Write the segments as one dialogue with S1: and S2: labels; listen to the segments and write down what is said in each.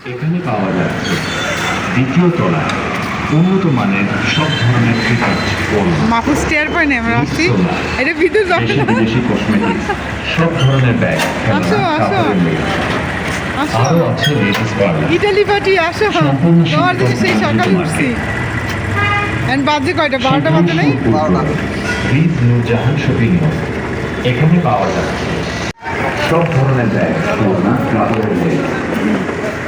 S1: এখানে পাওয়া যাচ্ছে দ্বিতীয় তলায় উন্নত মানের সব ধরনের ফিটার
S2: মাহফুজ টেয়ার পাই না আমরা আসছি এটা ভিতরে যাবে
S1: দেশি
S2: না
S1: বিদেশি কসমেটিক্স সব ধরনের ব্যাগ
S2: আসো, আসো। আসো
S1: আরও আছে লেডিস পার্লার
S2: ইটালি পার্টি আসো
S1: সম্পূর্ণ
S2: তোমার জন্য সেই সকালে উঠছি এন্ড বাজে কয়টা 12টা বাজে নাই
S1: ব্রিজ নূরজাহান শপিং মল এখানে পাওয়া যাচ্ছে সব ধরনের ব্যাগ ওড়না কাপড়ের বই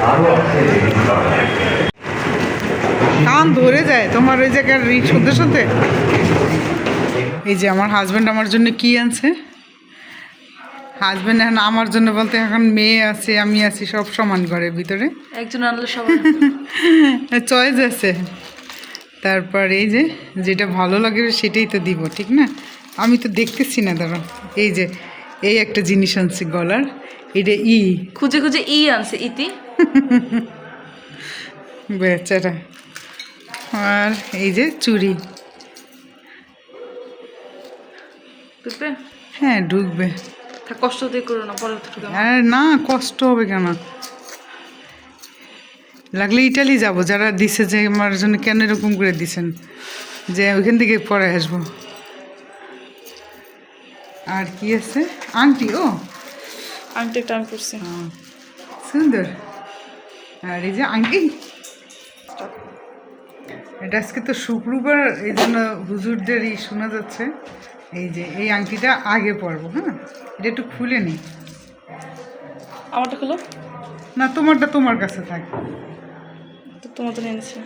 S1: আরও আছে লেডিস পার্লার
S2: কান ধরে যায় তোমার ওই জায়গার শুনতে শুনতে এই যে আমার হাজব্যান্ড আমার জন্য কি আনছে হাজব্যান্ড এখন আমার জন্য বলতে এখন মেয়ে আছে আমি আছি সব সমান ঘরের ভিতরে
S3: একজন আনলে সবাই
S2: চয়েস আছে তারপর এই যে যেটা ভালো লাগে সেটাই তো দিব ঠিক না আমি তো দেখতেছি না দাঁড়া এই যে এই একটা জিনিস আনছি গলার এটা
S3: খুঁজে খুঁজে আনছে ইতি
S2: বেচারা আর এই যে চুড়ি
S3: বুঝবে
S2: হ্যাঁ ঢুকবে
S3: তা কষ্ট দিয়ে করো না পরে তো ঢুকে
S2: আর না কষ্ট হবে কেন লাগলে ইটালি যাব যারা দিছে যে আমার জন্য কেন এরকম করে দিছেন যে ওইখান থেকে পরে আসবো আর কি আছে আংটি ও
S3: আংটি একটা আমি করছি
S2: সুন্দর আর এই যে আংটি এটা আজকে তো শুক্রবার এই জন্য হুজুরদের শোনা যাচ্ছে এই যে এই আংটিটা আগে পরবো হ্যাঁ এটা একটু খুলে নিই
S3: আমারটা খুলো
S2: না তোমারটা তোমার কাছে থাক
S3: তো তোমার তো নিয়েছি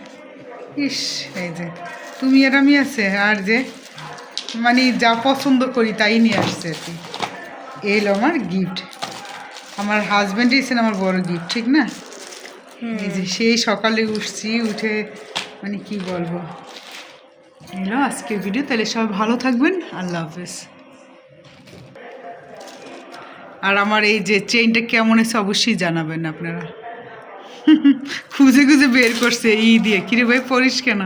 S2: ইস এই যে তুমি আর আমি আছে আর যে মানে যা পছন্দ করি তাই নিয়ে আসছে আর কি এলো আমার গিফট আমার হাজব্যান্ড এসেছেন আমার বড় গিফট ঠিক না এই যে সেই সকালে উঠছি উঠে মানে কি বলবো এলো আজকের ভিডিও তাহলে সবাই ভালো থাকবেন আল্লাহ হাফেজ আর আমার এই যে চেইনটা কেমন এসে অবশ্যই জানাবেন আপনারা খুঁজে খুঁজে বের করছে দিয়ে কিরে ভাই পড়িস কেন